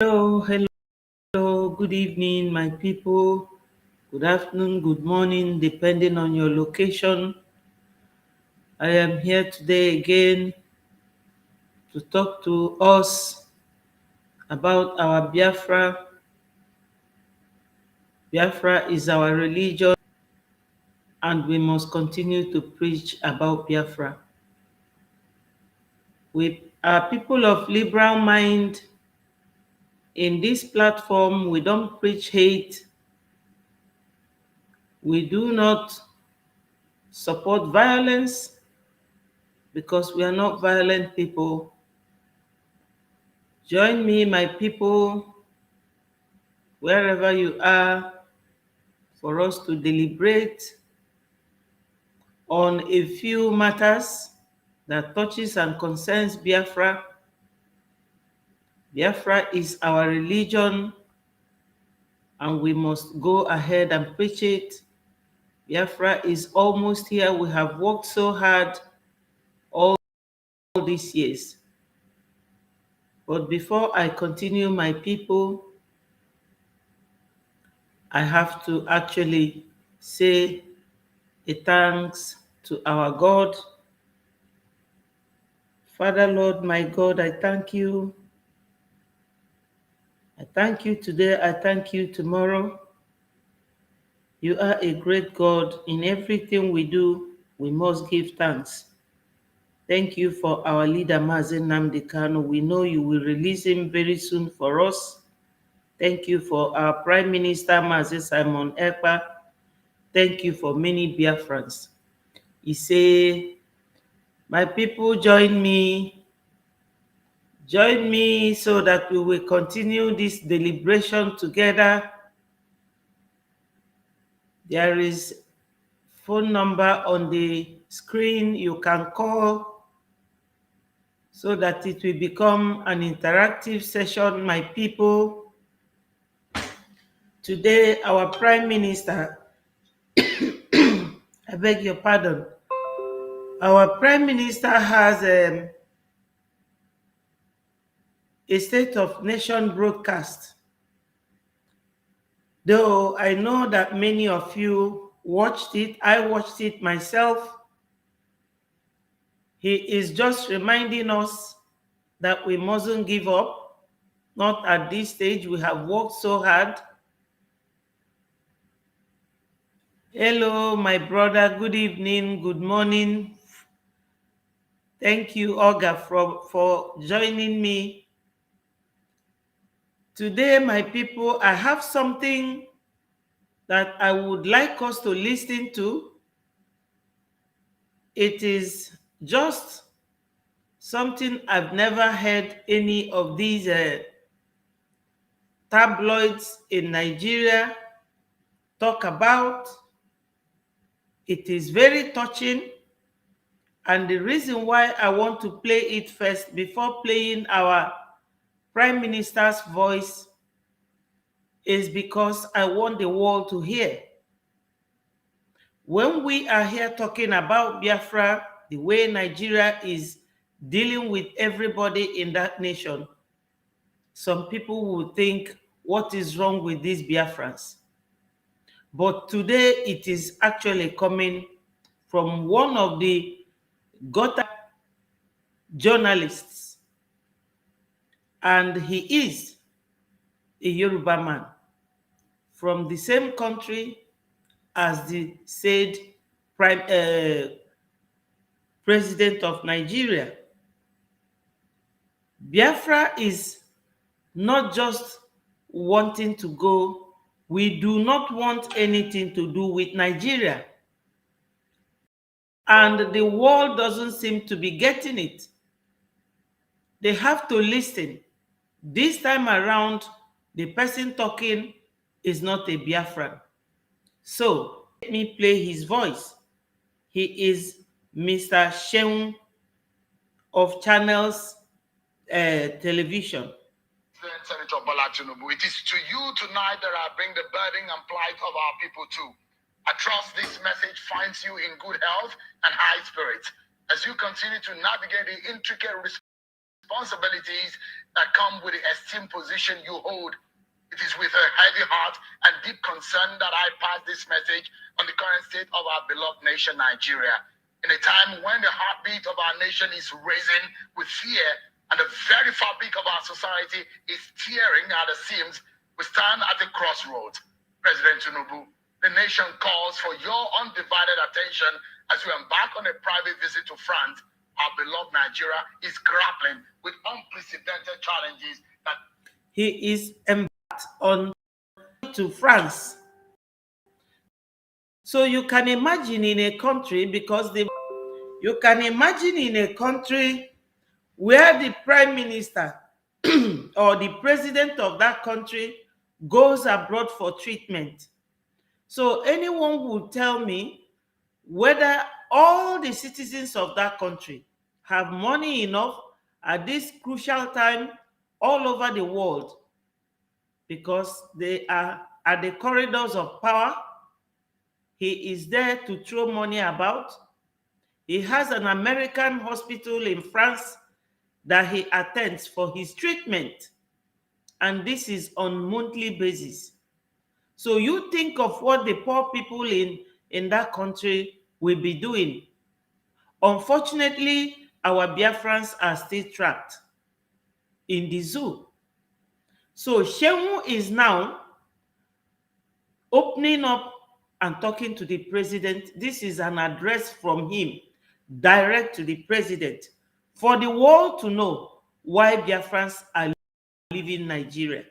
Hello, hello, good evening, my people. Good afternoon, good morning, depending on your location. I am here today again to talk to us about our Biafra. Biafra is our religion, and we must continue to preach about Biafra. We are people of liberal mind. In this platform, we don't preach hate. We do not support violence because we are not violent people. Join me, my people, wherever you are, for us to deliberate on a few matters that touches and concerns Biafra. Biafra is our religion, and we must go ahead and preach it. Biafra is almost here. We have worked so hard all these years. But before I continue, my people, I have to actually say a thanks to our God. Father, Lord, my God, I thank you. I thank you today. I thank you tomorrow. You are a great God. In everything we do, we must give thanks. Thank you for our leader, Mazi. We know you will release him very soon for us. Thank you for our Prime Minister, Mazi Simon Ekpa. Thank you for many Biafrans. He say, my people, join me so that we will continue this deliberation together. There is phone number on the screen you can call so that it will become an interactive session, my people. Today, our Prime Minister, I beg your pardon, our Prime Minister has a State of Nation broadcast. Though I know that many of you watched it, I watched it myself. He is just reminding us that we mustn't give up. Not at this stage. We have worked so hard. Hello, my brother. Good evening. Good morning. Thank you, Olga, for joining me. Today, my people, I have something that I would like us to listen to. It is just something I've never heard any of these tabloids in Nigeria talk about. It is very touching, and the reason why I want to play it first before playing our Prime Minister's voice is because I want the world to hear. When we are here talking about Biafra, the way Nigeria is dealing with everybody in that nation, some people will think, what is wrong with these Biafrans? But today it is actually coming from one of the Gota journalists, and he is a Yoruba man from the same country as the said president of Nigeria. Biafra is not just wanting to go. We do not want anything to do with Nigeria. And the world doesn't seem to be getting it. They have to listen. This time around, the person talking is not a Biafran. So, let me play his voice. He is Mr. Sheung of Channels Television. Senator Bola Tinubu, it is to you tonight that I bring the burden and plight of our people too. I trust this message finds you in good health and high spirits as you continue to navigate the intricate responsibilities that come with the esteemed position you hold. It is with a heavy heart and deep concern that I pass this message on the current state of our beloved nation, Nigeria. In a time when the heartbeat of our nation is raising with fear and the very fabric of our society is tearing at the seams, we stand at the crossroads. President Tinubu, the nation calls for your undivided attention as we embark on a private visit to France. Our beloved Nigeria is grappling with unprecedented challenges that he is embarked on to France. So you can imagine in a country, you can imagine in a country where the prime minister or the president of that country goes abroad for treatment. So anyone will tell me whether all the citizens of that country have money enough at this crucial time all over the world, because they are at the corridors of power. He is there to throw money about. He has an American hospital in France that he attends for his treatment, and this is on monthly basis. So you think of what the poor people in that country will be doing. Unfortunately, our Biafrans are still trapped in the zoo. So Shehu is now opening up and talking to the president. This is an address from him direct to the president for the world to know why Biafrans are leaving Nigeria.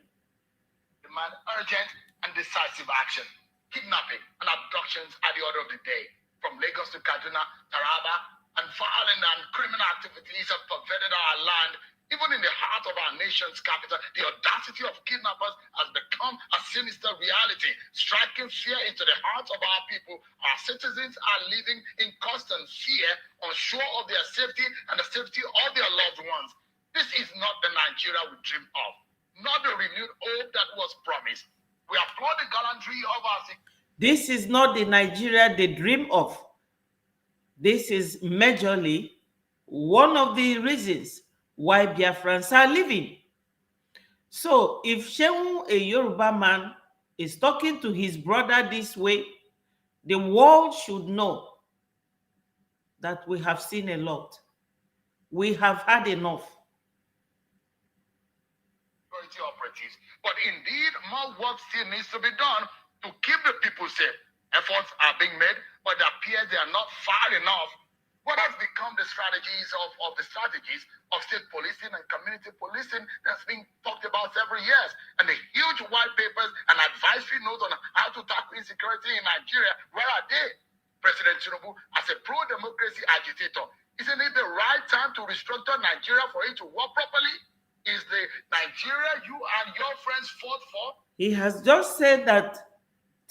Demand urgent and decisive action. Kidnapping and abductions are the order of the day. From Lagos to Kaduna, Taraba, and violent and criminal activities have pervaded our land. Even in the heart of our nation's capital, the audacity of kidnappers has become a sinister reality, striking fear into the hearts of our people. Our citizens are living in constant fear, unsure of their safety and the safety of their loved ones. This is not the Nigeria we dream of, not the renewed hope that was promised. We applaud the gallantry of our... This is not the Nigeria they dream of. This is majorly one of the reasons why Biafrans are living. So if Shehu, a Yoruba man, is talking to his brother this way, the world should know that we have seen a lot. We have had enough. Operatives. But indeed, more work still needs to be done to keep the people safe. Efforts are being made, but it appears they are not far enough. What has become the strategies of state policing and community policing that's been talked about several years? And the huge white papers and advisory notes on how to tackle insecurity in Nigeria, where are they? President Tinubu, as a pro-democracy agitator, isn't it the right time to restructure Nigeria for it to work properly? Is the Nigeria you and your friends fought for? He has just said that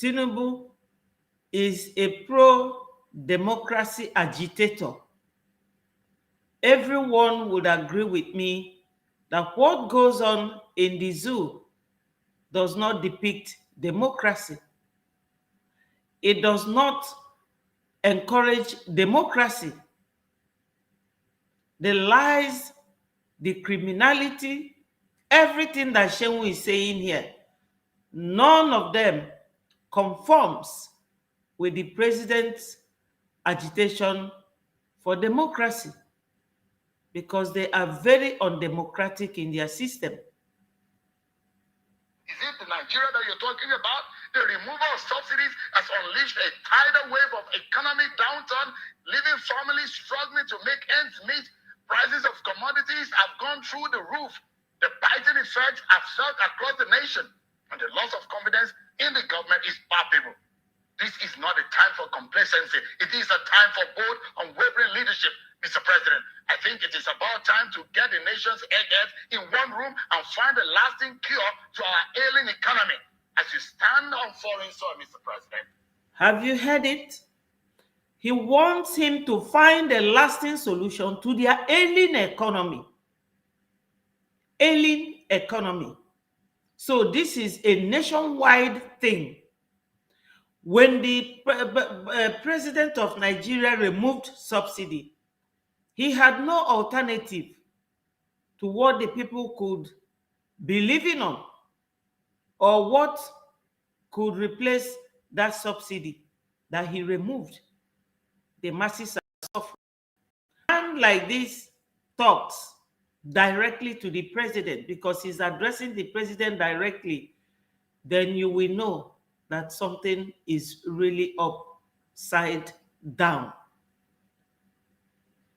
Tinubu is a pro-democracy agitator. Everyone would agree with me that what goes on in the zoo does not depict democracy. It does not encourage democracy. The lies, the criminality, everything that Shehu is saying here, none of them conforms with the president's agitation for democracy, because they are very undemocratic in their system. Is it the Nigeria that you're talking about? The removal of subsidies has unleashed a tidal wave of economic downturn, leaving families struggling to make ends meet. Prices of commodities have gone through the roof. The biting effects have felt across the nation, and the loss of confidence in the government is palpable. This is not a time for complacency. It is a time for bold, unwavering leadership, Mr. President. I think it is about time to get the nation's eggheads in one room and find a lasting cure to our ailing economy as you stand on foreign soil, Mr. President. Have you heard it? He wants him to find a lasting solution to their ailing economy. Ailing economy. So this is a nationwide thing. When the president of Nigeria removed subsidy, he had no alternative to what the people could be living on, or what could replace that subsidy that he removed. The masses are suffering. And like this talks directly to the president, because he's addressing the president directly, then you will know that something is really upside down.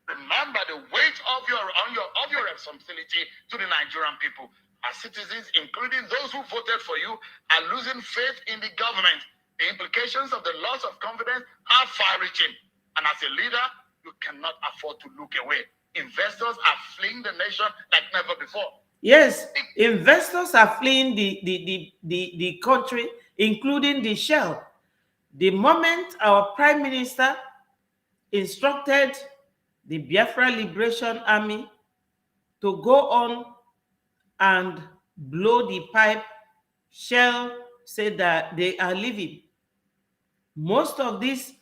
Remember the weight of your responsibility to the Nigerian people. As citizens, including those who voted for you, are losing faith in the government. The implications of the loss of confidence are far-reaching. And as a leader, you cannot afford to look away. Investors are fleeing the nation like never before. Yes, investors are fleeing the country, including the shell. The moment our prime minister instructed the Biafra Liberation Army to go on and blow the pipe, Shell said that they are leaving. Most of these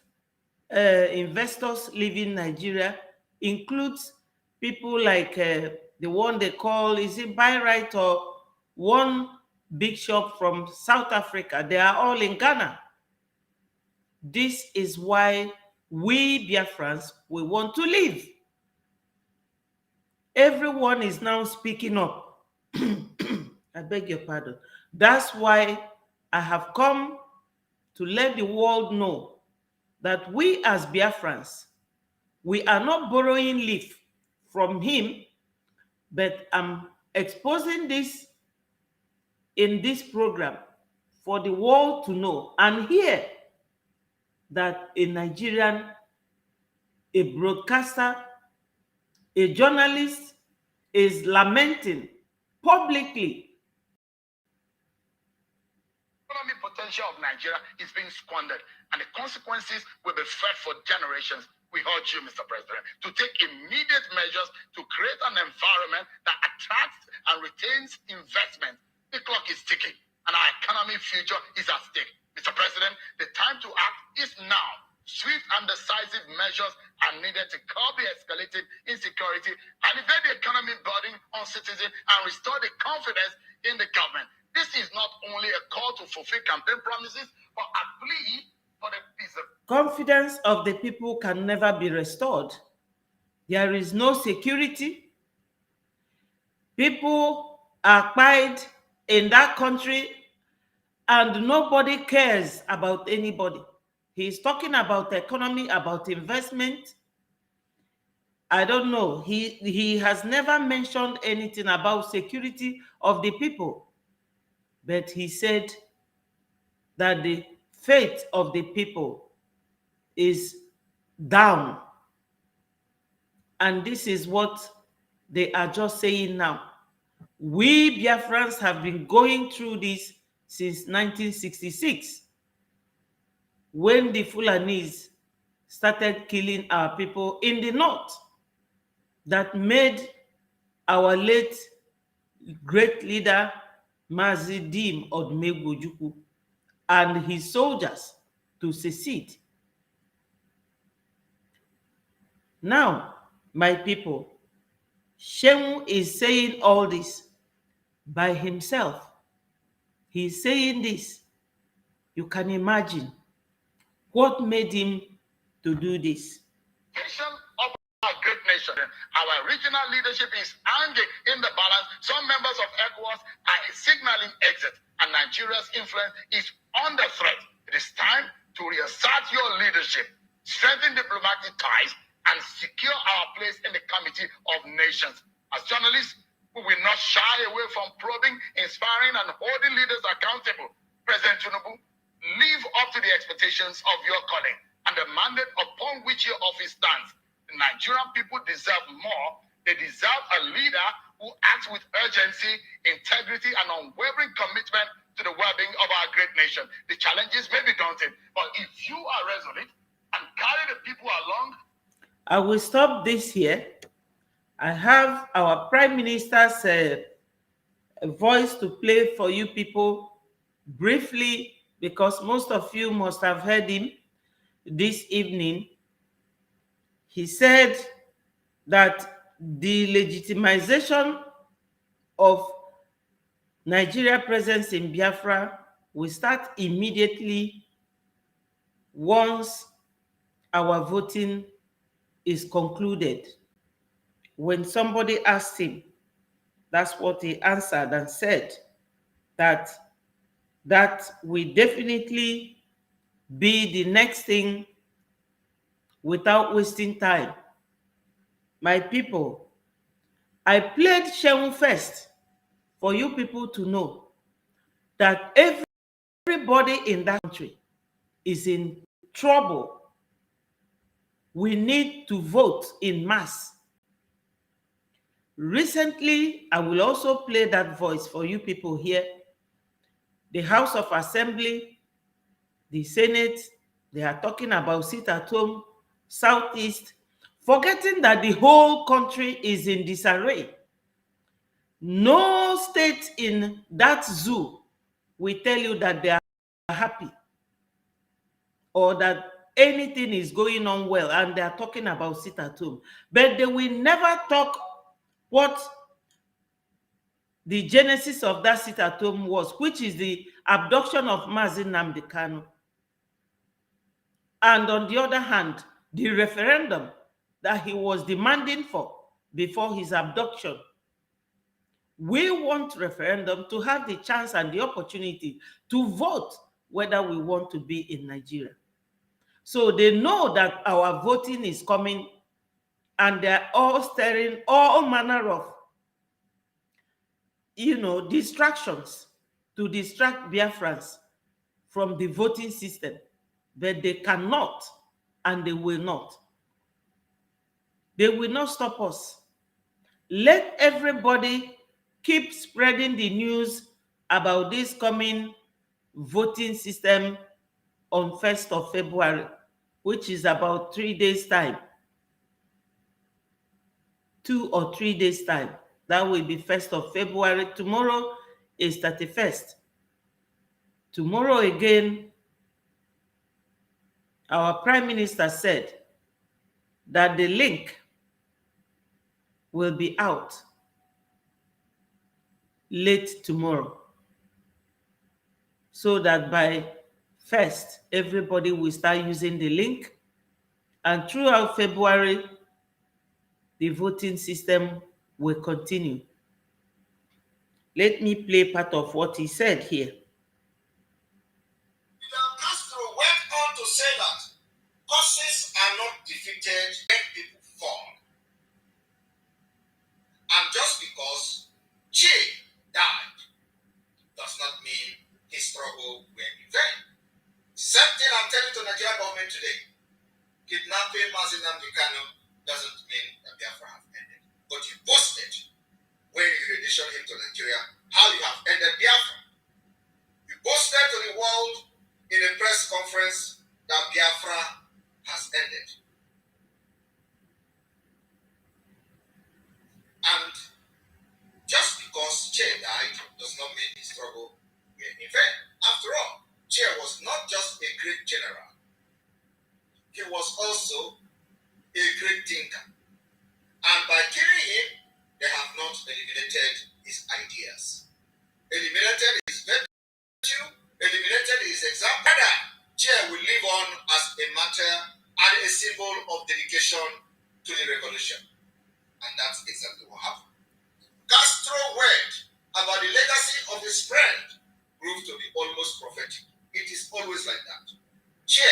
investors leaving Nigeria includes people like the one they call, is it Byright, or one big shop from South Africa. They are all in Ghana. This is why we Biafrans, we want to leave. Everyone is now speaking up. I beg your pardon. That's why I have come to let the world know that we as Biafrans, we are not borrowing leaf from him, but I'm exposing this in this program for the world to know and hear that a Nigerian, a broadcaster, a journalist is lamenting publicly. Economic potential of Nigeria is being squandered, and the consequences will be felt for generations. We urge you, Mr. President, to take immediate measures to create an environment that attracts and retains investment. The clock is ticking, and our economic future is at stake. Mr. President, the time to act is now. Swift and decisive measures are needed to curb the escalating insecurity, alleviate the economic burden on citizens, and restore the confidence in the government. This is not only a call to fulfill campaign promises, but a plea for the peace. Confidence of the people can never be restored. There is no security. People are quiet in that country, and nobody cares about anybody. He's talking about economy, about investment. I don't know. He has never mentioned anything about security of the people. But he said that the faith of the people is down. And this is what they are just saying now. We Biafrans have been going through this since 1966, when the Fulanis started killing our people in the north, that made our late great leader Mazi Dim Odumegwu and his soldiers to secede. Now, my people, Shemu is saying all this by himself. He's saying this. You can imagine what made him to do this. Of our great nation, our regional leadership is hanging in the balance. Some members of ECOWAS are signaling exit, and Nigeria's influence is under threat. It is time to reassert your leadership, strengthen diplomatic ties, and secure our place in the Committee of Nations. As journalists, we will not shy away from probing, inspiring, and holding leaders accountable. President Tinubu, live up to the expectations of your calling and the mandate upon which your office stands. The Nigerian people deserve more. They deserve a leader who acts with urgency, integrity, and unwavering commitment to the well-being of our great nation. The challenges may be daunting, but if you are resolute and carry the people along. I will stop this here. I have our Prime Minister's voice to play for you people briefly, because most of you must have heard him this evening. He said that the legitimization of Nigeria presence in Biafra will start immediately once our voting is concluded. When somebody asked him, that's what he answered and said, that will definitely be the next thing without wasting time. My people, I played Shehu first for you people to know that everybody in that country is in trouble. We need to vote in mass. Recently, I will also play that voice for you people here. The House of Assembly, the Senate, they are talking about sit at home, Southeast, forgetting that the whole country is in disarray. No state in that zoo will tell you that they are happy or that anything is going on well, and they are talking about sit at home. But they will never talk what the genesis of that sit at home was, which is the abduction of Mazi Nnamdi Kanu. And on the other hand, the referendum that he was demanding for before his abduction. We want referendum to have the chance and the opportunity to vote whether we want to be in Nigeria. So they know that our voting is coming, and they're all stirring all manner of, distractions to distract Biafrans from the voting system. But they cannot, and they will not. They will not stop us. Let everybody keep spreading the news about this coming voting system on 1st of February, which is about 3 days' time. 2 or 3 days' time. That will be 1st of February. Tomorrow is 31st. Tomorrow again, our Prime Minister said that the link will be out late tomorrow, so that by 1st, everybody will start using the link, and throughout February, the voting system will continue. Let me play part of what he said here. Castro went on to say that causes are not defeated when people fall. And just because Che died does not mean his struggle went in vain. Same thing I'm telling to the Nigerian government today. Kidnapping Mazi Nnamdi Kanu doesn't mean that Biafra have ended. But you boasted when you renditioned him to Nigeria how you have ended Biafra. You boasted to the world in a press conference that Biafra has ended. And just because Che died does not mean his struggle went in vain. After all, Che was not just a great general. He was also a great thinker. And by killing him, they have not eliminated his ideas. Eliminated his virtue, eliminated his example. Rather, Che will live on as a martyr and a symbol of dedication to the revolution. And that's exactly what happened. Castro's word about the legacy of his friend proved to be almost prophetic. It is always like that. Che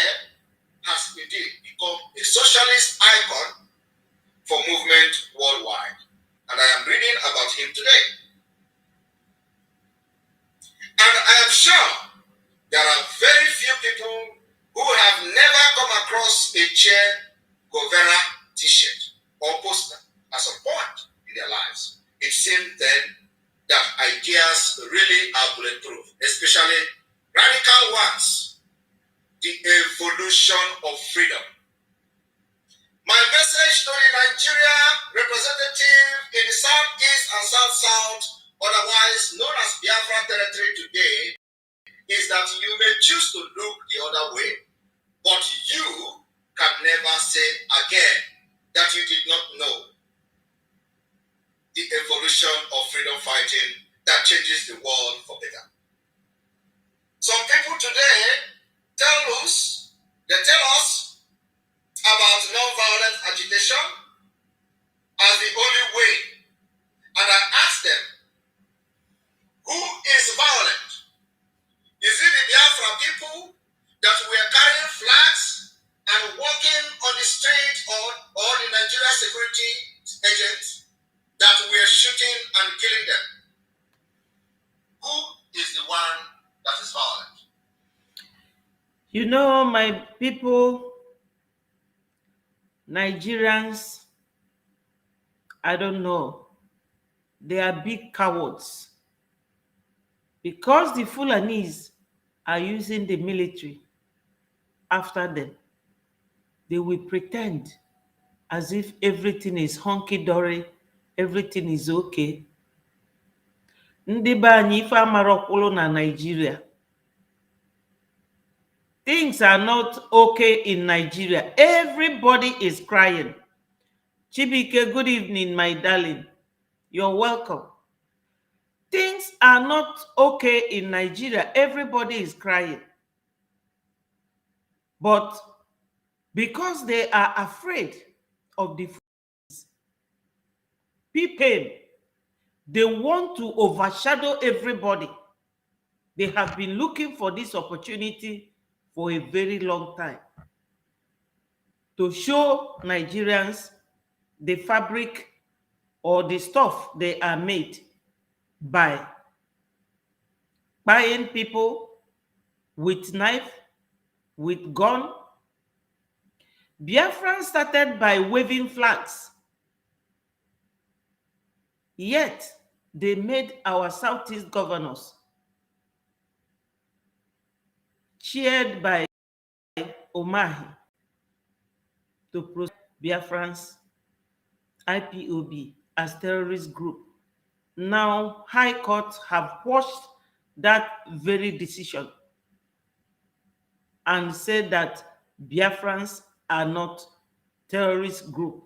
has indeed become a socialist icon for movement worldwide. And I am reading about him today. And I am sure there are very few people who have never come across a Che Guevara t-shirt or poster at some point in their lives. It seemed then that ideas really are bulletproof, especially radical ones. The evolution of freedom. My message to the Nigeria representative in the Southeast and South-South, otherwise known as Biafra territory today, is that you may choose to look the other way, but you can never say again that you did not know the evolution revolution of freedom fighting that changes the world for better. Some people today tell us about non-violent agitation as the only way. And I ask them, who is violent? Is it the Biafra people that were carrying flags and walking on the street, or the Nigerian security agents that were shooting and killing them? Who is the one that is violent? You know, my people, Nigerians, I don't know, they are big cowards because the Fulanis are using the military after them. They will pretend as if everything is hunky-dory, everything is okay. Ndị be anyị ife amarokwulu na Nigeria. Things are not okay in Nigeria. Everybody is crying. Chibike, good evening, my darling. You're welcome. Things are not okay in Nigeria. Everybody is crying. But because they are afraid of the people, they want to overshadow everybody. They have been looking for this opportunity for a very long time to show Nigerians the fabric or the stuff they are made by buying people with knife, with gun. Biafran started by waving flags. Yet, they made our Southeast governors, cheered by Omahi, to prosecute Biafran's IPOB as terrorist group. Now, High Court have quashed that very decision and said that Biafrans are not terrorist group.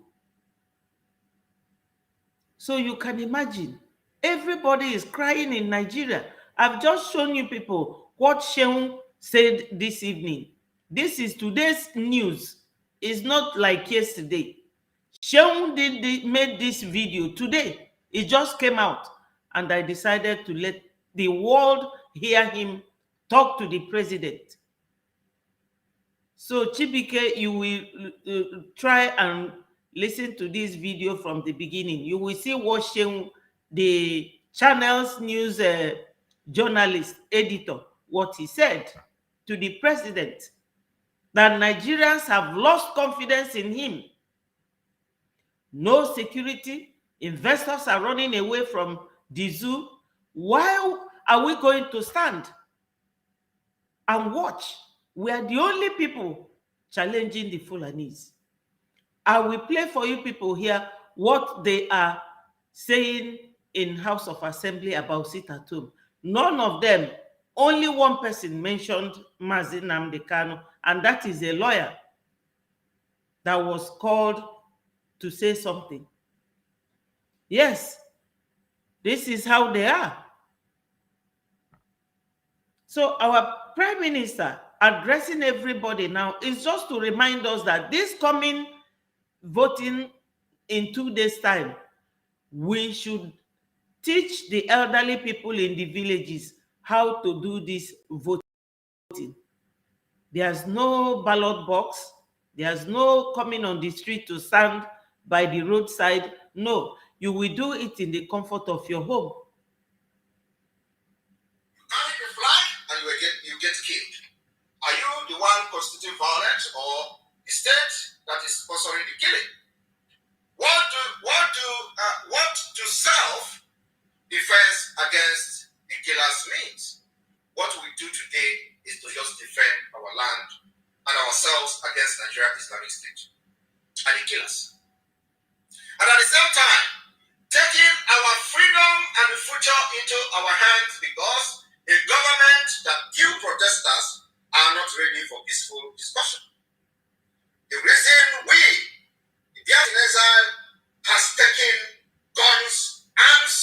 So you can imagine, everybody is crying in Nigeria. I've just shown you people what Sheung said this evening. This is today's news. It's not like yesterday. Sheung made this video today. It just came out, and I decided to let the world hear him talk to the president. So Chibike, you will try and listen to this video from the beginning. You will see what Sheung, the channel's news journalist, editor, what he said to the president, that Nigerians have lost confidence in him. No security, investors are running away from the zoo. Why are we going to stand and watch? We are the only people challenging the Fulanis. I will play for you people here what they are saying in House of Assembly about sit at home. None of them, only one person mentioned Mazi Nnamdi Kanu, and that is a lawyer that was called to say something. Yes, this is how they are. So our Prime Minister addressing everybody now is just to remind us that this coming voting in 2 days' time, we should teach the elderly people in the villages how to do this voting. There's no ballot box. There's no coming on the street to stand by the roadside. No, you will do it in the comfort of your home. Carry the flag and you get killed. Are you the one constituting violence, or the state that is sponsoring the killing? What do self-defense against the killers means? What we do today is to just defend our land and ourselves against Nigerian Islamic State and the killers. And at the same time, taking our freedom and the future into our hands, because a government that kill protesters are not ready for peaceful discussion. The reason we, the Biafran exile, has taken guns, arms,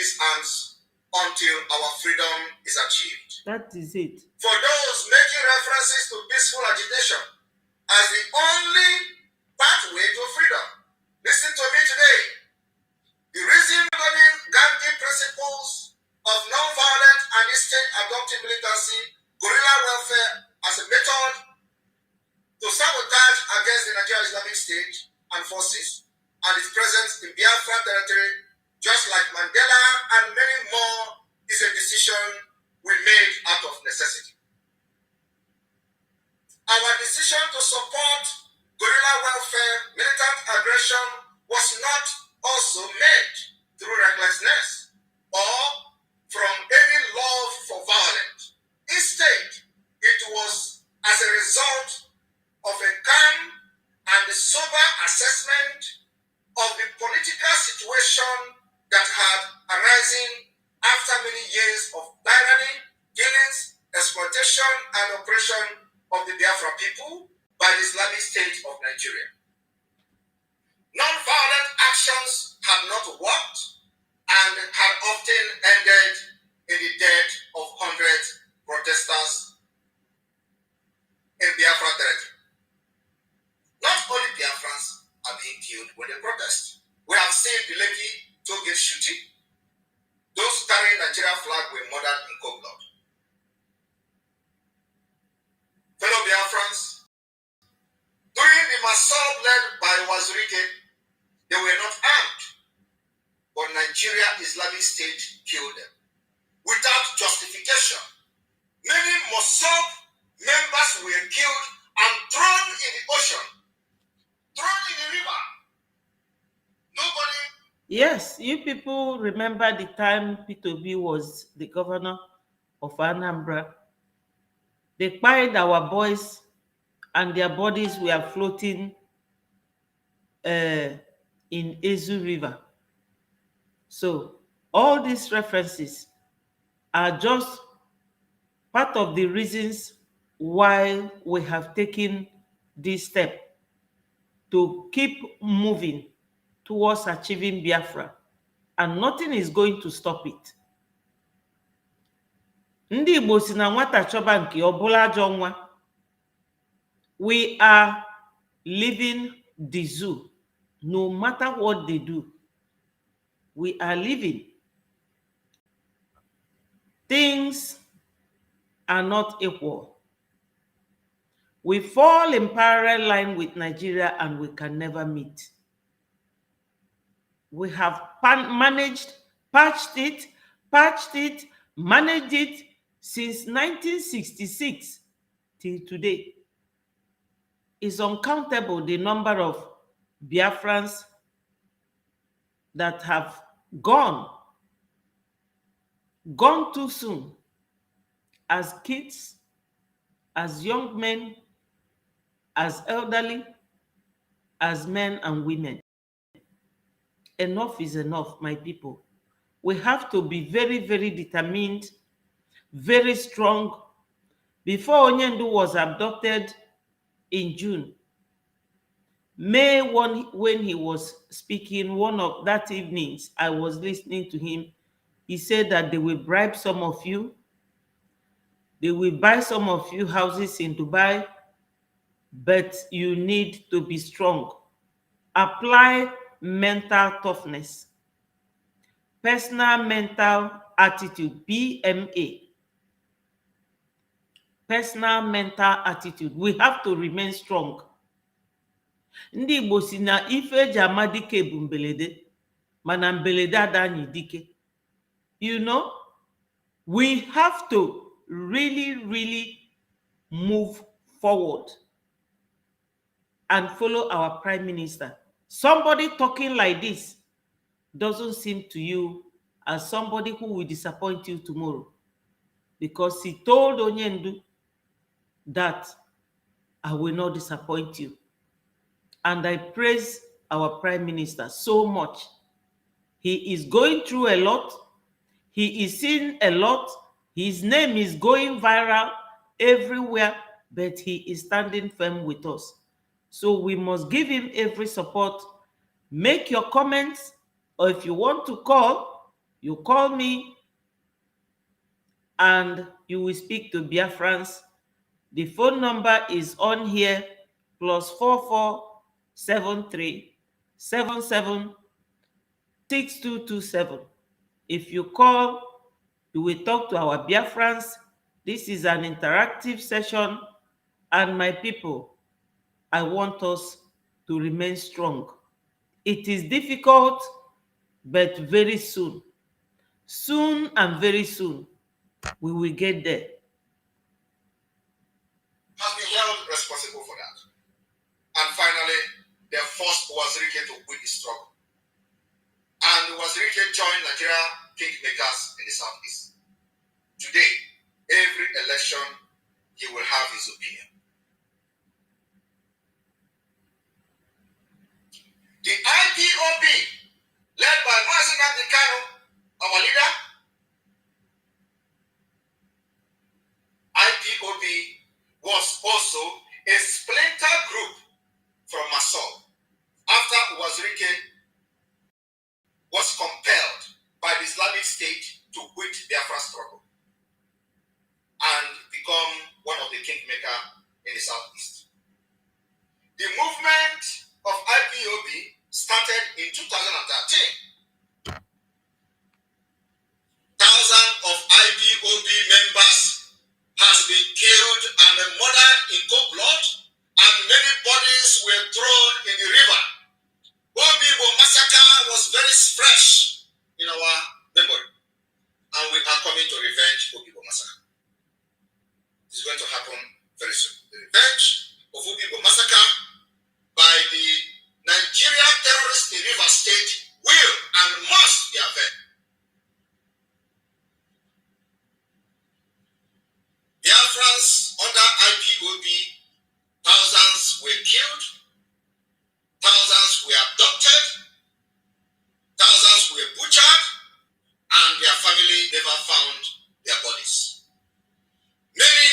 these arms until our freedom is achieved. That is it. For those making references to peaceful agitation as the only pathway to freedom, listen to me today. The reason governing Gandhi principles of non-violent and instant adoptive militancy, guerrilla welfare as a method to sabotage against the Nigerian Islamic State and forces and its presence in Biafra territory, just like Mandela and many more, is a decision we made out of necessity. Our decision to support guerrilla welfare, militant aggression was not also made through recklessness or from any love for violence. Instead, it was as a result of a calm and sober assessment of the political situation that had arisen after many years of tyranny, killings, exploitation, and oppression of the Biafra people by the Islamic State of Nigeria. Non-violent actions had not worked and had often ended in the death of hundreds of protesters in Biafra territory. Not only Biafrans are being killed when they protest. We have seen the Lekki toll-gate shooting. Those carrying Nigerian flag were murdered in cold blood. Fellow Biafrans, during the massacre led by Wazirike, they were not armed, but Nigeria Islamic State killed them without justification. Many Mossad members were killed and thrown in the ocean, thrown in the river. Nobody. Yes, you people remember the time P2B was the governor of Anambra. They fired our boys and their bodies were floating in Ezu River. So all these references are just part of the reasons why we have taken this step to keep moving towards achieving Biafra, and nothing is going to stop it. Ndị Igbo si na nwata chọba nke ọbụla ajọ nwa. We are living the zoo. No matter what they do, we are living. Things are not equal. We fall in parallel line with Nigeria and we can never meet. We have managed, patched it, managed it since 1966 till today. It's uncountable the number of Biafrans that have gone too soon, as kids, as young men, as elderly, as men and women. Enough is enough, my people. We have to be very, very determined, very strong. Before Onyendu was abducted in June, May 1, when he was speaking, one of that evenings, I was listening to him. He said that they will bribe some of you. They will buy some of you houses in Dubai, but you need to be strong. Apply mental toughness, personal mental attitude, PMA. Personal mental attitude. We have to remain strong. Ndị Igbo si na ife eji ama dike bụ mbelede, mana mbelede adanyi dike. You know, we have to really move forward and follow our prime minister. Somebody talking like this doesn't seem to you as somebody who will disappoint you tomorrow, because he told Onyendu that I will not disappoint you. And I praise our prime minister so much. He is going through a lot. He is seeing a lot. His name is going viral everywhere, but he is standing firm with us. So we must give him every support. Make your comments, or if you want to call, You call me and you will speak to Biafrans. The phone number is on here, +4473776227. If you call, you will talk to our Biafrans. This is an interactive session, and my people, I want us to remain strong. It is difficult, but very soon and very soon, we will get there. Has been held responsible for that. And finally, they forced Wazirike to quit the struggle. And Wazirike joined Nigeria kingmakers in the southeast. Today, every election, he will have his opinion. The IPOB, led by Mazi, our leader, IPOB was also a splinter group from Masol after Wazirike was compelled by the Islamic State to quit Biafra struggle and become one of the kingmakers in the southeast. The movement of IPOB started in 2013. Thousands of IPOB members has been killed and murdered in cold blood, and many bodies were thrown in the river. Obibo massacre was very fresh in our memory, and we are coming to revenge Obibo massacre. This is going to happen very soon. The revenge of Obibo massacre by the Nigerian terrorists in River State will and must be avenged. Biafrans under IPOB, thousands were killed, thousands were abducted, thousands were butchered, and their family never found their bodies. Many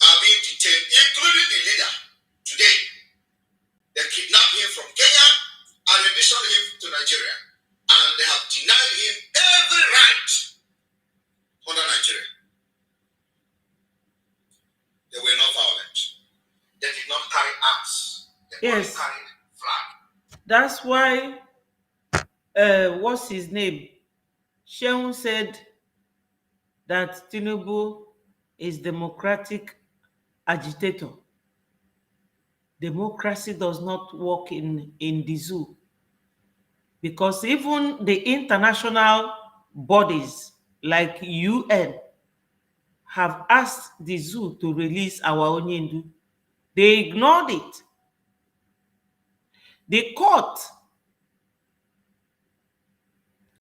are being detained, including the leader. Today, they kidnapped him from Kenya and renditioned him to Nigeria, and they have denied him every right under Nigeria. They were not violent. They did not carry arms. They only carried flag. That's why, what's his name? Sheun said that Tinubu is democratic agitator. Democracy does not work in the zoo, because even the international bodies like UN have asked the zoo to release our Onyendu. They ignored it. The court,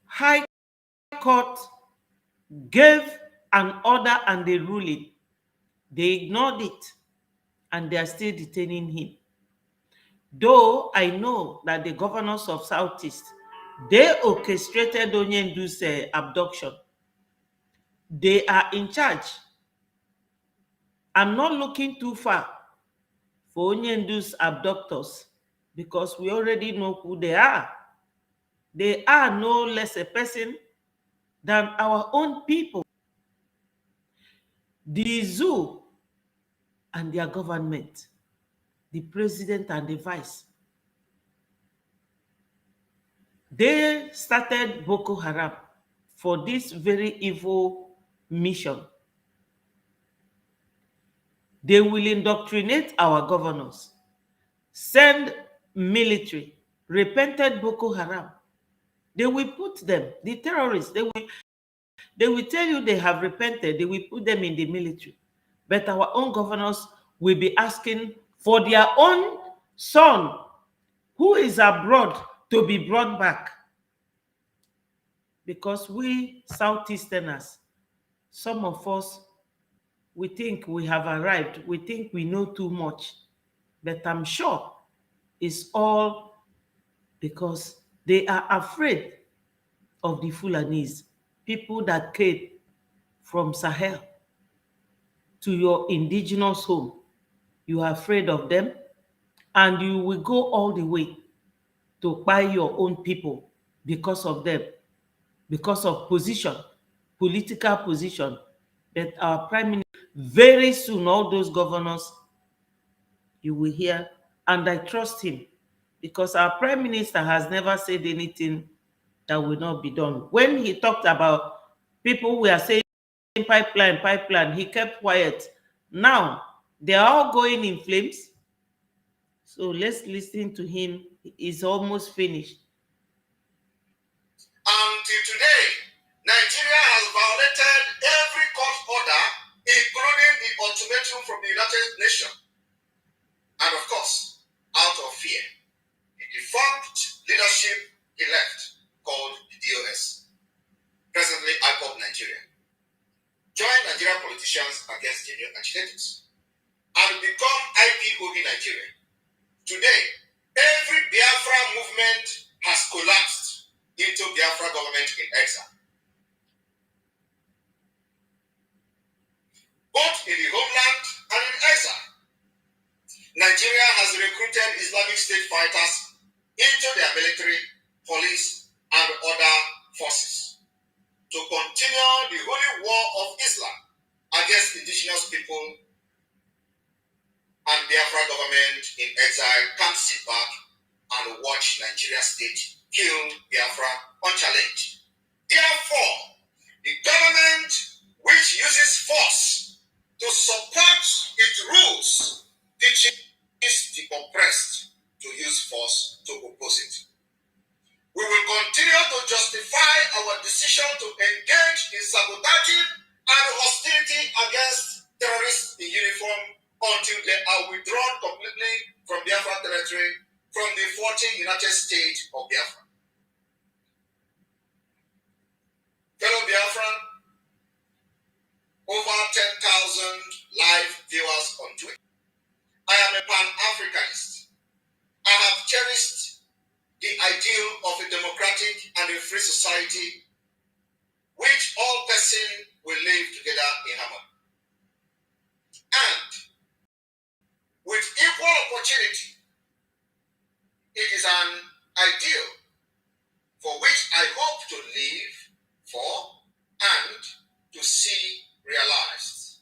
High Court, gave an order and a ruling. They ignored it, and they are still detaining him. Though I know that the governors of Southeast, they orchestrated Onyendu's abduction. They are in charge. I'm not looking too far for Onyendu's abductors, because we already know who they are. They are no less a person than our own people. The zoo and their government, the president and the vice, they started Boko Haram for this very evil mission. They will indoctrinate our governors, send military, repented Boko Haram. They will put them, the terrorists, they will tell you they have repented, they will put them in the military. But our own governors will be asking for their own son who is abroad to be brought back. Because we Southeasterners, some of us, we think we have arrived. We think we know too much. But I'm sure it's all because they are afraid of the Fulanese, people that came from Sahel to your indigenous home. You are afraid of them, and you will go all the way to buy your own people because of them. because of position, political position. But our prime minister, very soon, all those governors you will hear, and I trust him because our prime minister has never said anything that will not be done. When he talked about people we are saying pipeline, he kept quiet. Now they are all going in flames. So let's listen to him. He's almost finished. Until today, Nigeria has violated every court order, including the ultimatum from the United Nations. And of course, out of fear, the defunct leadership he left, called the DOS, presently IPOB Nigeria, joined Nigerian politicians against genuine agitators and become IPOB Nigeria. Today, every Biafra movement has collapsed into Biafra government in exile. Both in the homeland and in exile, Nigeria has recruited Islamic State fighters into their military, police, and other forces to continue the holy war of Islam against indigenous people, and Biafra government in exile can't sit back and watch Nigeria state kill Biafra unchallenged. Therefore, the government which uses force to support its rules teaches the oppressed to use force to oppose it. We will continue to justify our decision to engage in sabotaging and hostility against terrorists in uniform until they are withdrawn completely from Biafra territory from the 14 United States of Biafra. Fellow Biafra, over 10,000 live viewers on Twitter. I am a Pan-Africanist. I have cherished the ideal of a democratic and a free society which all persons will live together in harmony. And with equal opportunity, it is an ideal for which I hope to live for and to see realized.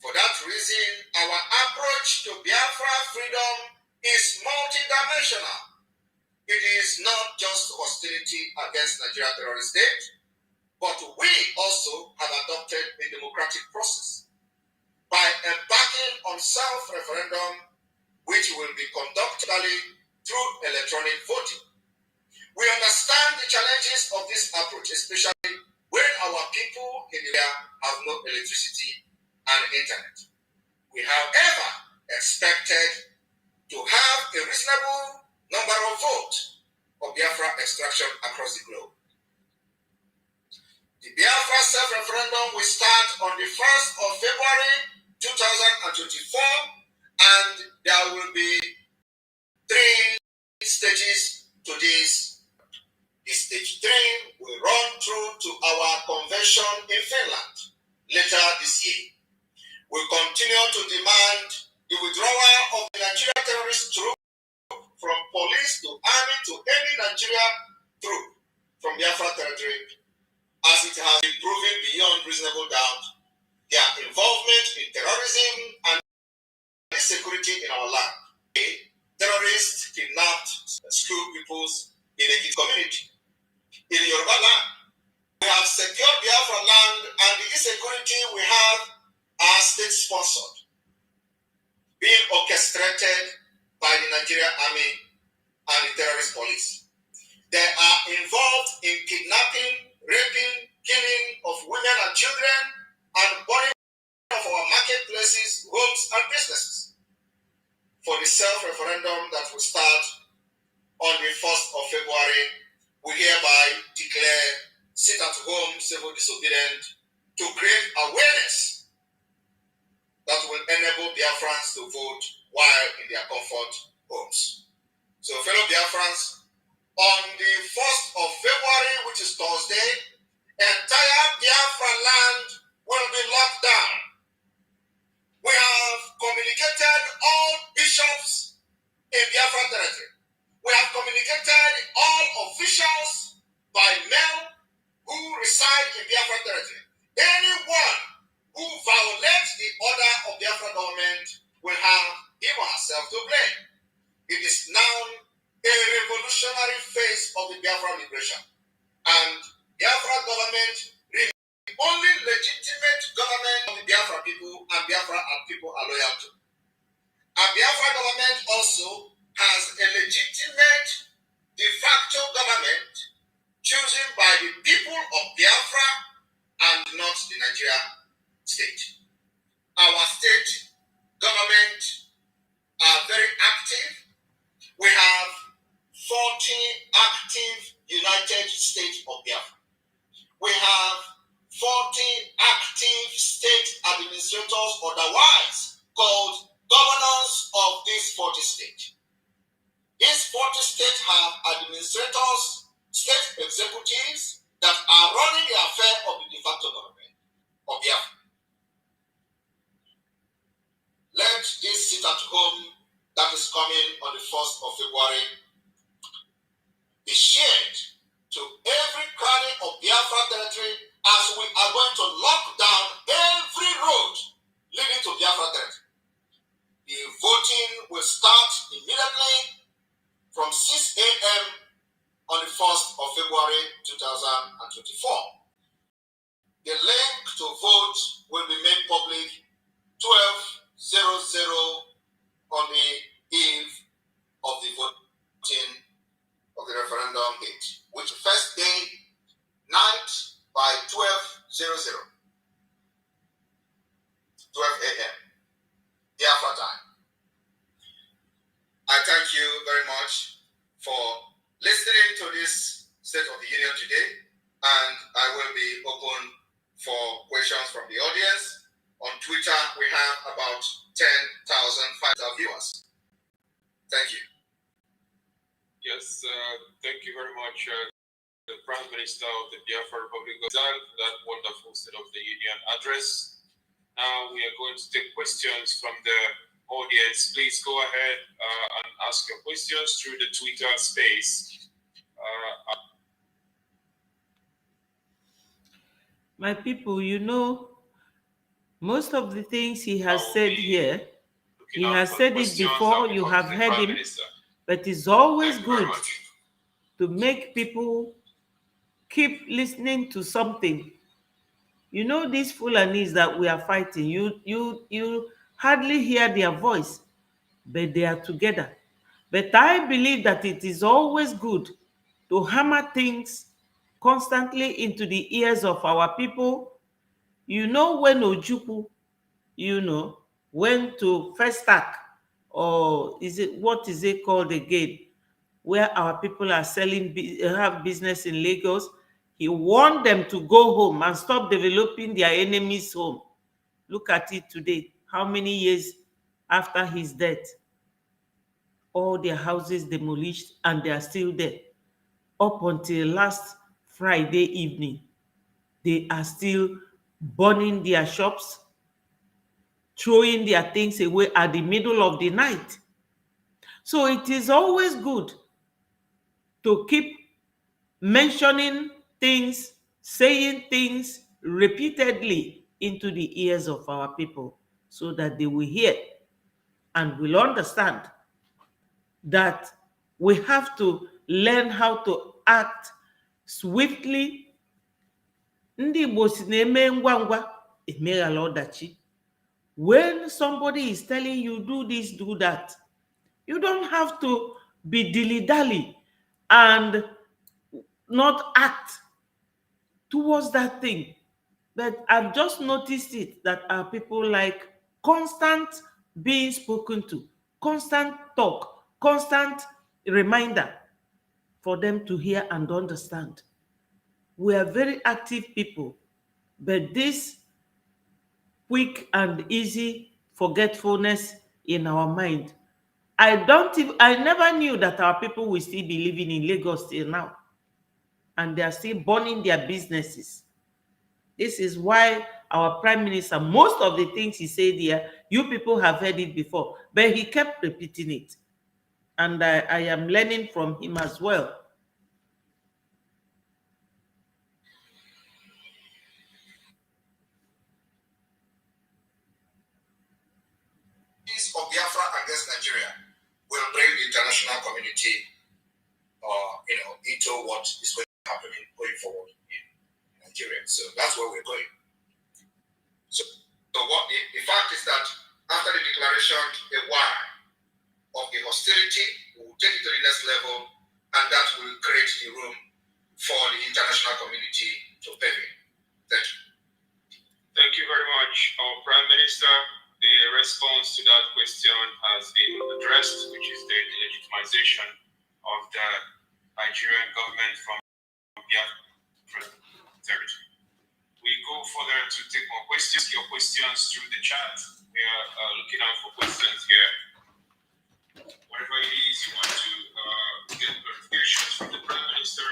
For that reason, our approach to Biafra freedom is multidimensional. It is not just hostility against Nigeria terrorist state, but we also have adopted a democratic process by embarking on self-referendum, which will be conducted through electronic voting. We understand the challenges of this approach, especially when our people in the area have no electricity and internet. We, however, expected to have a reasonable number of votes for Biafra extraction across the globe. The Biafra self-referendum will start on the 1st of February 2024, and there will be 3 stages to this. The stage 3 will run through to our convention in Finland later this year. We continue to demand the withdrawal of the Nigerian terrorist troop from police to army to any Nigeria troop from Biafra territory, as it has been proven beyond reasonable doubt their involvement in terrorism and insecurity in our land. Terrorists kidnapped school pupils in a community. In Yoruba land, we have secured Biafraland, and the insecurity we have are state-sponsored, being orchestrated by the Nigerian army and the terrorist police. They are involved in kidnapping, raping, killing of women and children, and burning of our marketplaces, homes, and businesses. For the self-referendum that will start on the 1st of February, we hereby declare sit-at-home civil disobedience to create awareness that will enable Biafrans to vote while in their comfort homes. So, fellow Biafrans, on the 1st of February, which is Thursday, entire Biafraland will be locked down. We have communicated all bishops in Biafra territory. We have communicated all officials by mail reside in Biafra territory. Anyone who violates the order of Biafra government will have him or herself to blame. It is now a revolutionary phase of the Biafra liberation, and Biafra government remains the only legitimate government of the Biafra people, and Biafra people are loyal to. And Biafra government also has a legitimate de facto government chosen by the people of Biafra and not the Nigeria state. Our state government are very active. We have 40 active United States of Biafra. We have 40 active state administrators, otherwise called governors of these 40 states. These 40 states have administrators, state executives that are running the affair of the de facto government of Biafra. Let this sit at home that is coming on the 1st of February be shared to every corner of Biafra territory, as we are going to lock down every road leading to Biafra territory. The voting will start immediately from 6 a.m. on the 1st of February 2024. The link to vote will be made public 12:00 on the eve of the voting of the referendum date, which first day night by 12:00, 12 a.m. Biafra time. I thank you very much for listening to this State of the Union today, and I will be open for questions from the audience. On Twitter, we have about 10,000 viewers. Thank you. Yes, thank you very much, the Prime Minister of the Biafra Republic of Sudan, for that wonderful State of the Union address. Now we are going to take questions from the audience. Please go ahead and ask your questions through the Twitter space. My people, you know, most of the things he has said here, he has said it before, you have heard him, but it's always good to make people keep listening to something. You know, these Fulanis that we are fighting, you hardly hear their voice, but they are together. But I believe that it is always good to hammer things constantly into the ears of our people. You know, when Ojukwu, went to Festac, or what is it called again, where our people are have business in Lagos, he warned them to go home and stop developing their enemies' home. Look at it today. How many years after his death? All their houses demolished, and they are still there. Up until last Friday evening, they are still burning their shops, throwing their things away at the middle of the night. So it is always good to keep mentioning things, saying things repeatedly into the ears of our people, so that they will hear and will understand that we have to learn how to act swiftly. Ndị Igbo si na-eme ngwa ngwa emeghala ọdachi. When somebody is telling you do this, do that, you don't have to be dilly-dally and not act towards that thing. But I've just noticed it, that our people like constant being spoken to, constant talk, constant reminder for them to hear and understand. We are very active people, but this quick and easy forgetfulness in our mind, I never knew that our people will still be living in Lagos till now, and they are still burning their businesses. This is why our Prime Minister, most of the things he said here, you people have heard it before, but he kept repeating it. And I am learning from him as well. Nigeria will bring the international community, into what is going to happen going forward in Nigeria. So that's where we're going. So what the fact is that after the declaration, a while of the hostility, we will take it to the next level, and that will create the room for the international community to pivot. Thank you. Thank you very much, our Prime Minister. The response to that question has been addressed, which is the legitimization of the Nigerian government from Biafra territory. We go further to take more questions. Your questions through the chat. We are looking out for questions here. Whatever it is you want to get clarifications from the Prime Minister,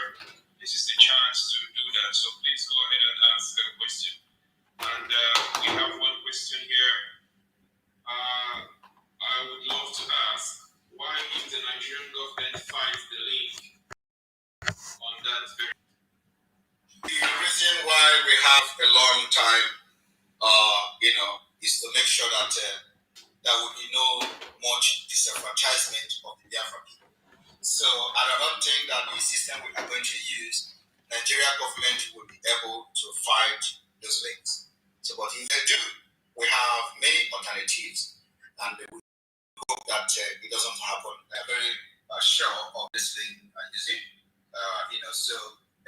this is the chance to do that. So please go ahead and ask a question. And we have one question here. I would love to ask, why did the Nigerian government find the link on that very? The reason why we have a long time, is to make sure that there will be no much disenfranchisement of the Biafra people. So I don't think that the system we are going to use, Nigeria government will be able to fight those links. So, but if they do, we have many alternatives, and we hope that it doesn't happen. I'm very sure of this thing, so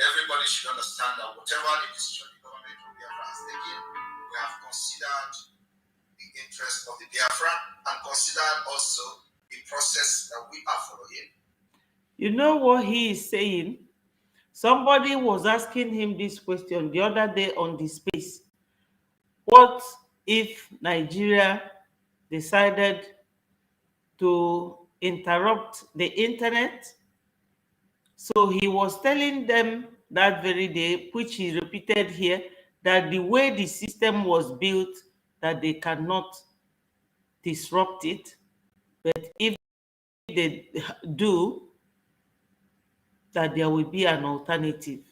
everybody should understand that whatever the decision the government of Biafra has taken, we have considered the interest of the Biafra and considered also the process that we are following. You know what he is saying? Somebody was asking him this question the other day on the space. What if Nigeria decided to interrupt the internet? So he was telling them that very day, which he repeated here, that the way the system was built, that they cannot disrupt it. But if they do, that there will be an alternative.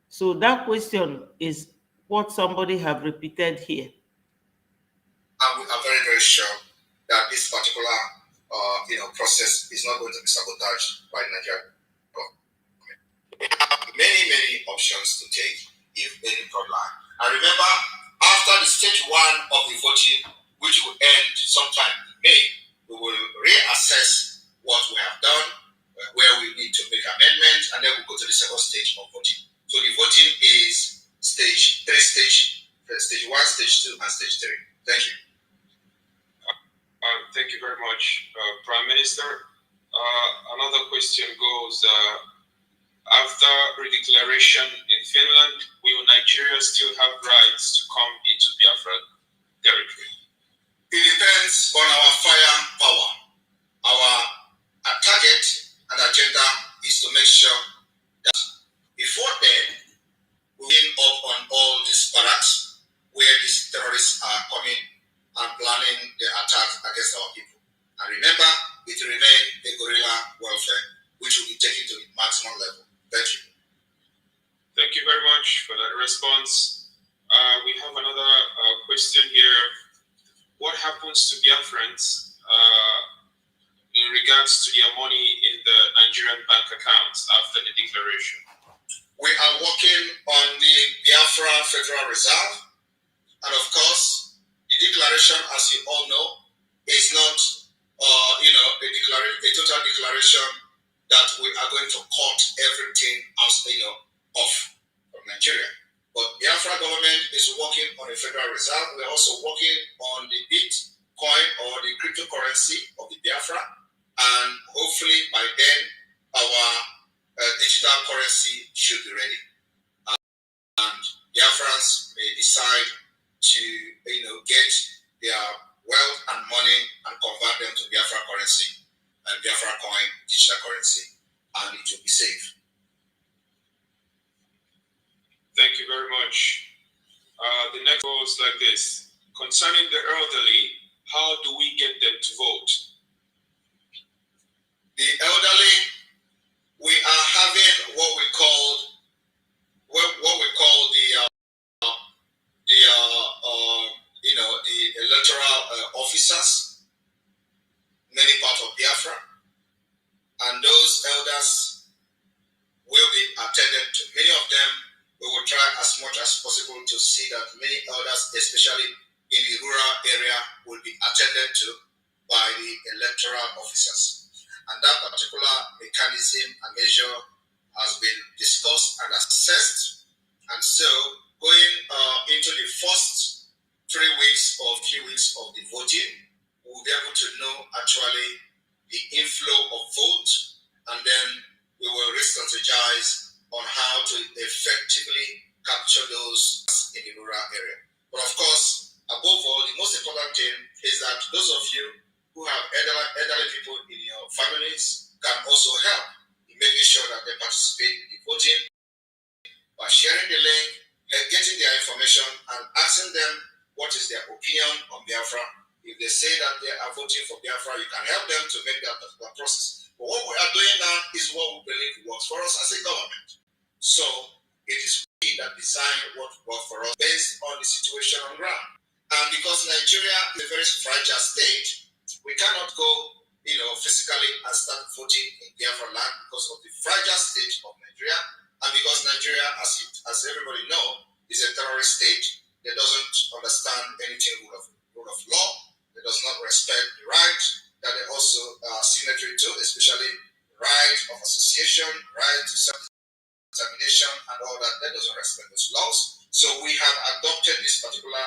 So that question is what somebody have repeated here. And we are very, very sure that this particular process is not going to be sabotaged by Nigeria. We have many, many options to take if any problem. And remember, after the stage one of the voting, which will end sometime in May, we will reassess what we have done, where we need to make amendments, and then we'll go to the second stage of voting. So the voting is stage 1, stage 2, and stage 3. Thank you. Thank you very much, Prime Minister. Another question goes, after redeclaration in Finland, will Nigeria still have rights to come into Biafra territory? It depends on our firepower. Our target and agenda is to make sure that before then, we end up on all these barracks where these terrorists are coming and planning the attacks against our people. And remember, it remains a guerrilla warfare, which will be taken to the maximum level. Thank you. Thank you very much for that response. We have another question here. What happens to Biafrans in regards to their money in the Nigerian bank accounts after the declaration? We are working on the Biafra Federal Reserve, and of course, the declaration, as you all know, is not a total declaration that we are going to cut everything off from Nigeria. But Biafra government is working on a Federal Reserve. We are also working on the Bitcoin or the cryptocurrency of the Biafra, and hopefully by then our digital currency should be ready. And Biafrans may decide to get their wealth and money and convert them to Biafra currency and Biafra coin, digital currency, and it will be safe. Thank you very much. The next goes like this. Concerning the elderly, how do we get them to vote? The elderly, we are having what we call the electoral officers, many parts possible to see that many elders, especially in the rural area, will be attended to by the electoral officers. And that particular mechanism and measure has been discussed and assessed. And so going into the first 3 weeks or 3 weeks of the voting, we'll be able to know actually the inflow of vote, and then we will re-strategize on how to effectively capture those in the rural area. But of course, above all, the most important thing is that those of you who have elderly people in your families can also help in making sure that they participate in the voting by sharing the link and getting their information and asking them what is their opinion on Biafra. If they say that they are voting for Biafra, you can help them to make that particular process. But what we are doing now is what we believe works for us as a government. So it is we that design what works for us based on the situation on ground. And because Nigeria is a very fragile state, we cannot go, physically and start voting in Biafraland because of the fragile state of Nigeria, and because Nigeria, as everybody knows, is a terrorist state. That doesn't understand anything rule of law. That does not respect the right that they also are signatory to, especially right of association, right to self-determination, and all that. That doesn't respect those laws. So we have adopted this particular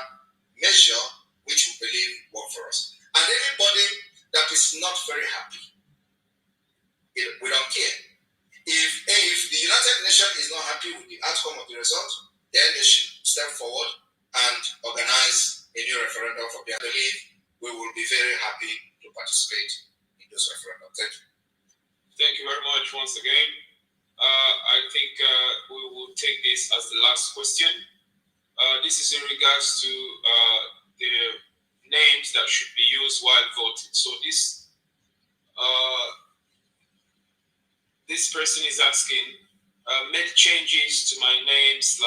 measure, which we believe work for us. And anybody that is not very happy, we don't care. If the United Nations is not happy with the outcome of the result, then they should step forward and organize a new referendum for Biafra. I believe we will be very happy to participate in those referendums. Thank you. Thank you very much once again. I think we will take this as the last question. This is in regards to the names that should be used while voting. So this person is asking, make changes to my name /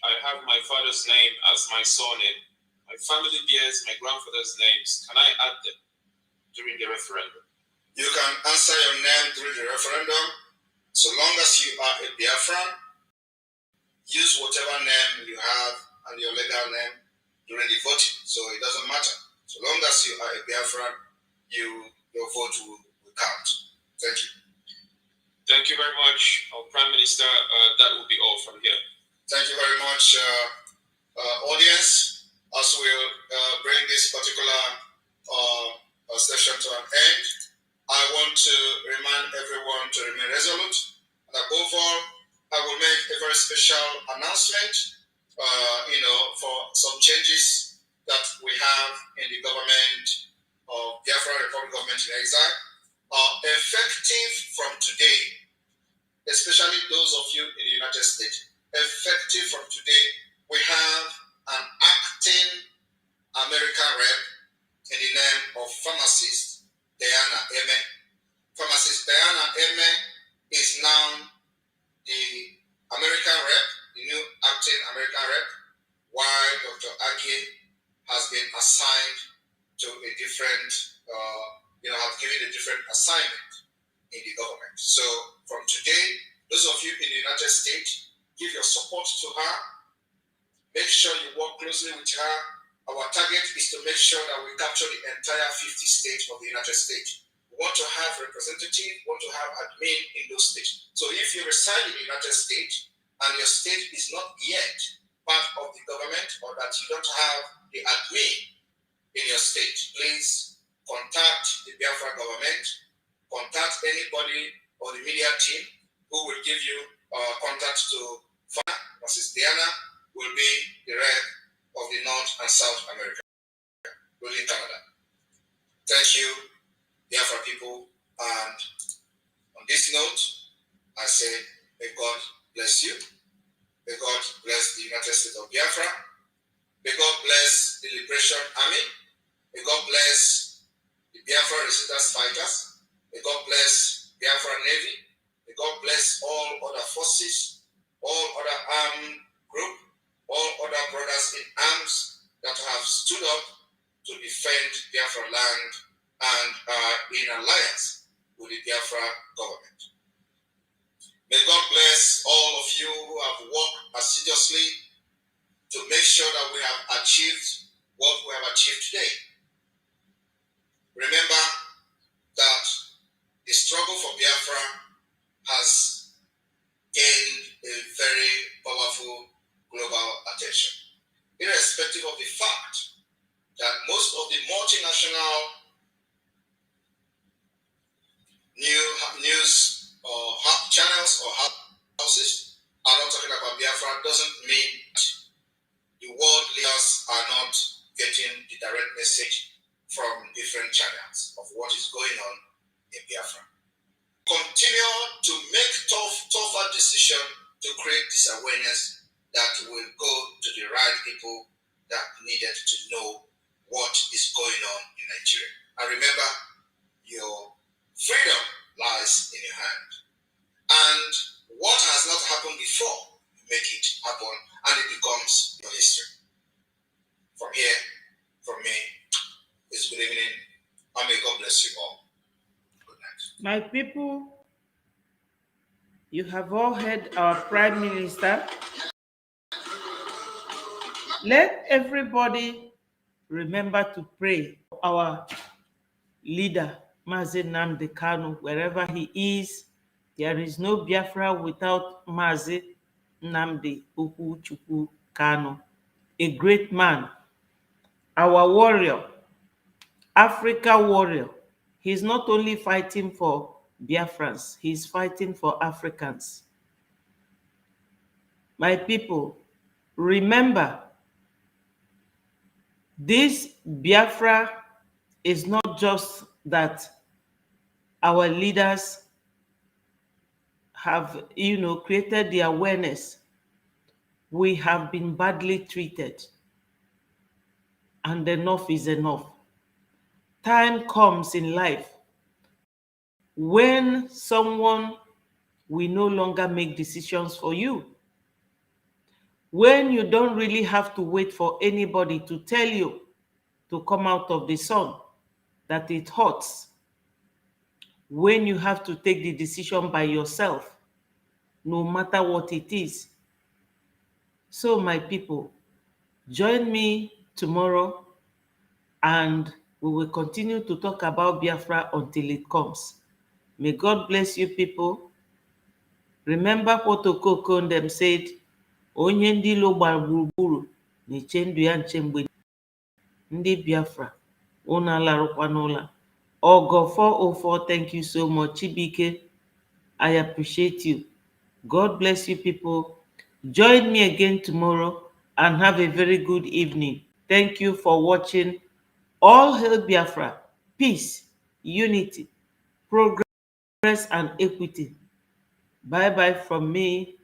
I have my father's name as my surname. My family bears my grandfather's names. Can I add them during the referendum? You can answer your name during the referendum. So long as you are a Biafran, use whatever name you have and your legal name during the voting. So it doesn't matter. So long as you are a Biafran, your vote will count. Thank you. Thank you very much, Prime Minister. That will be all from here. Thank you very much, audience. As we'll bring this particular session to an end, I want to remind everyone to remain resolute. And above all, I will make a very special announcement, for some changes that we have in the government of Biafra Republic Government in Exile. Effective from today, especially those of you in the United States, effective from today, we have an acting American rep in the name of pharmacist Imme. Pharmacist Imme is now the American rep, the new acting American rep, while Dr. Agi has been assigned to a different, have given a different assignment in the government. So from today, those of you in the United States, give your support to her. Make sure you work closely with her. Our target is to make sure that we capture the entire 50 states of the United States. We want to have representatives, we want to have admin in those states. So if you reside in the United States and your state is not yet part of the government, or that you don't have the admin in your state, please contact the Biafra government, contact anybody or the media team who will give you contact to Mrs. Diana, will be the rep of the North and South America, including Canada. Thank you, Biafra people. And on this note, I say, may God bless you. May God bless the United States of Biafra. May God bless the Liberation Army. May God bless the Biafra resistance fighters. May God bless Biafra Navy. May God bless all other forces, all other armed groups, all other brothers in arms that have stood up to defend Biafra land and are in alliance with the Biafra government. May God bless all of you who have worked assiduously sure that we have achieved what we have achieved today. Remember that the struggle for Biafra has gained a very powerful global attention, irrespective of the fact that most of the multinational news or channels or houses are not talking about Biafra. Doesn't mean the world leaders are not getting the direct message from different channels of what is going on in Biafra. Continue to make tougher decisions to create this awareness that will go to the right people that needed to know what is going on in Nigeria. And remember, your freedom lies in your hand. And what has not happened before, make it happen, and it becomes your history. From here, from me, it's good evening, and may God bless you all. Good night. My people, you have all heard our Prime Minister. Let everybody remember to pray for our leader, Mazi Nnamdi Kanu, wherever he is. There is no Biafra without Mazi Nnamdi Chukwu Kanu, a great man, our warrior, Africa warrior. He's not only fighting for Biafrans, he's fighting for Africans. My people, remember, this Biafra is not just that our leaders have, created the awareness. We have been badly treated, and enough is enough. Time comes in life when someone will no longer make decisions for you. When you don't really have to wait for anybody to tell you to come out of the sun, that it hurts. When you have to take the decision by yourself, no matter what it is. So, my people, join me tomorrow and we will continue to talk about Biafra until it comes. May God bless you, people. Remember what Okoko and them said, onye ndị ilo gbara gburugburu na-eche ndụ ya nche mgbe ndị Biafra, unu alarụkwa n'ụla. Ogo 404, thank you so much. Chibike, I appreciate you. God bless you, people. Join me again tomorrow and have a very good evening. Thank you for watching. All hail Biafra, peace, unity, progress, and equity. Bye-bye from me.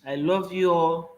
I love you all.